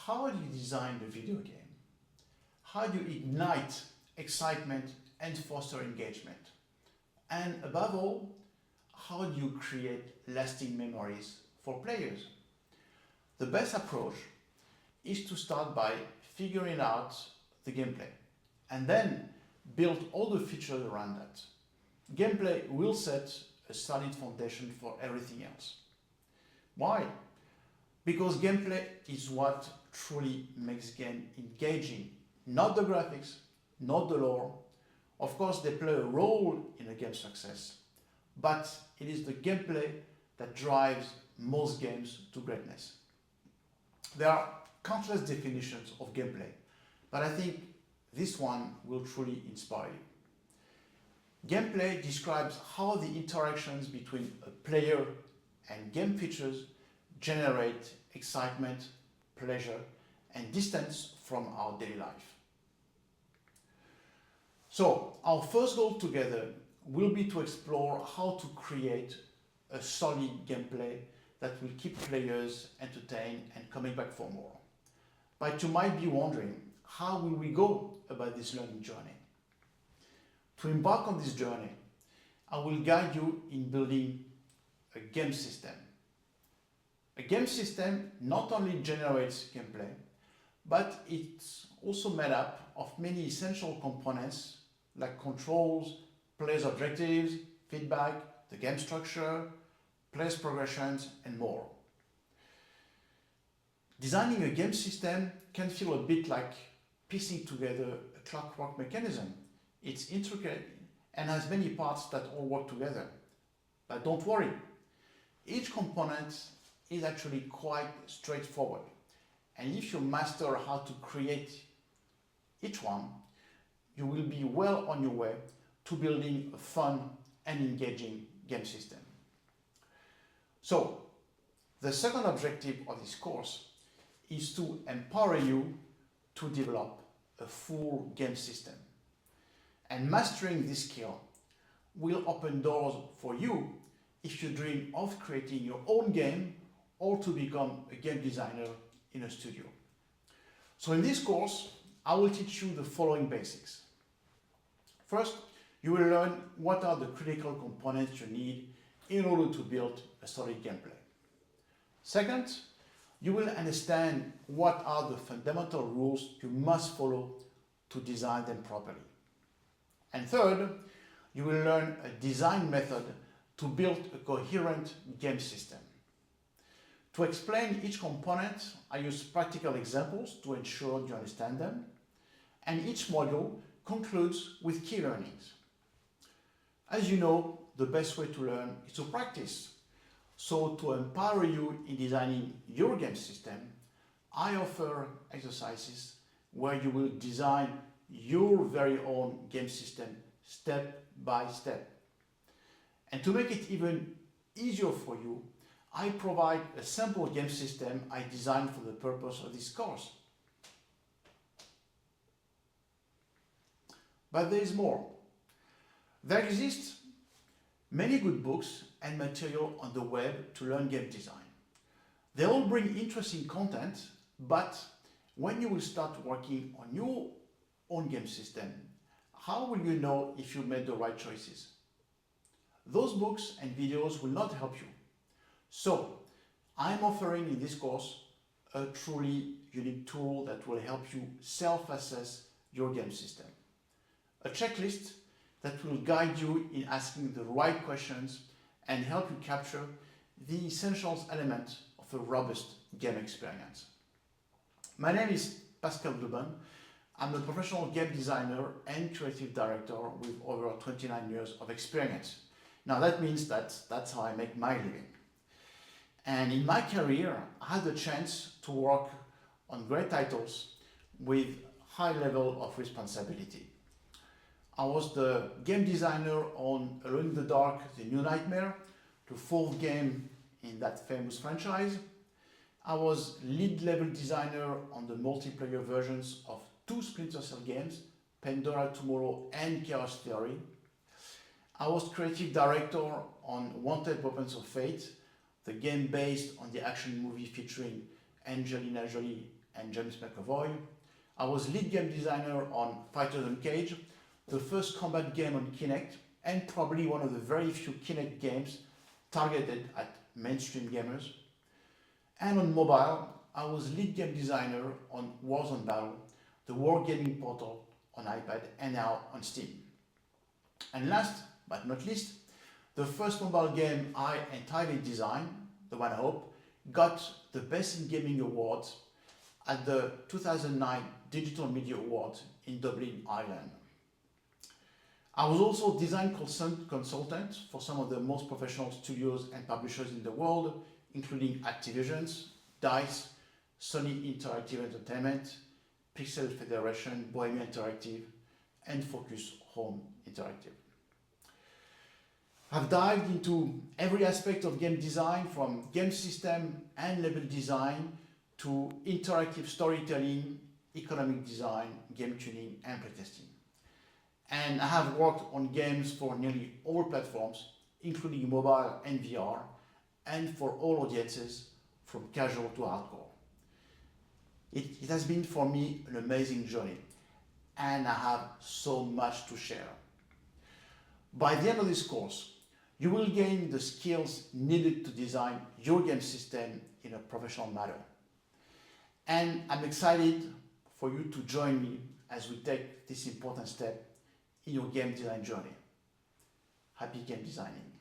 how do you design a video game? How do you ignite excitement and foster engagement? And above all, how do you create lasting memories for players? The best approach is to start by figuring out the gameplay and then build all the features around that. Gameplay will set a solid foundation for everything else. Why? Because gameplay is what truly makes game engaging, not the graphics, not the lore. Of course, they play a role in a game's success, but it is the gameplay that drives most games to greatness. There are countless definitions of gameplay, but I think this one will truly inspire you. Gameplay describes how the interactions between a player and game features generate excitement, pleasure, and distance from our daily life. So, our first goal together will be to explore how to create a solid gameplay that will keep players entertained and coming back for more. But you might be wondering, how will we go about this learning journey? To embark on this journey, I will guide you in building a game system. A game system not only generates gameplay, but it's also made up of many essential components like controls, players' objectives, feedback, the game structure, players' progressions, and more. Designing a game system can feel a bit like piecing together a clockwork mechanism. It's intricate and has many parts that all work together. But don't worry, each component is actually quite straightforward. And if you master how to create each one, you will be well on your way to building a fun and engaging game system. So, the second objective of this course is to empower you to develop a full game system. And mastering this skill will open doors for you if you dream of creating your own game or to become a game designer in a studio. So in this course, I will teach you the following basics. First, you will learn what are the critical components you need in order to build a solid gameplay. Second, you will understand what are the fundamental rules you must follow to design them properly. And third, you will learn a design method to build a coherent game system. To explain each component, I use practical examples to ensure you understand them, and each module concludes with key learnings. As you know, the best way to learn is to practice. So to empower you in designing your game system, I offer exercises where you will design your very own game system step by step. And to make it even easier for you, I provide a sample game system I designed for the purpose of this course. But there is more. There exist many good books and material on the web to learn game design. They all bring interesting content, but when you will start working on your own game system, how will you know if you made the right choices? Those books and videos will not help you. So, I'm offering in this course a truly unique tool that will help you self-assess your game system. A checklist that will guide you in asking the right questions and help you capture the essential elements of a robust game experience. My name is Pascal Globin. I'm a professional game designer and creative director with over 29 years of experience. Now that means that's how I make my living. And in my career, I had the chance to work on great titles with high level of responsibility. I was the game designer on Alone in the Dark, The New Nightmare, the fourth game in that famous franchise. I was lead level designer on the multiplayer versions of two Splinter Cell games, Pandora Tomorrow and Chaos Theory. I was creative director on Wanted Weapons of Fate, the game based on the action movie featuring Angelina Jolie and James McAvoy. I was lead game designer on Fighters on Cage, the first combat game on Kinect, and probably one of the very few Kinect games targeted at mainstream gamers. And on mobile, I was lead game designer on Warzone Battle, the wargaming portal on iPad and now on Steam. And last but not least, the first mobile game I entirely designed, the one I hope, got the Best in Gaming Awards at the 2009 Digital Media Awards in Dublin, Ireland. I was also design consultant for some of the most professional studios and publishers in the world, including Activision, DICE, Sony Interactive Entertainment, Pixel Federation, Bohemia Interactive, and Focus Home Interactive. I've dived into every aspect of game design, from game system and level design to interactive storytelling, economic design, game tuning, and playtesting. And I have worked on games for nearly all platforms, including mobile and VR, and for all audiences, from casual to hardcore. It has been for me an amazing journey, and I have so much to share. By the end of this course, you will gain the skills needed to design your game system in a professional manner. And I'm excited for you to join me as we take this important step in your game design journey. Happy game designing.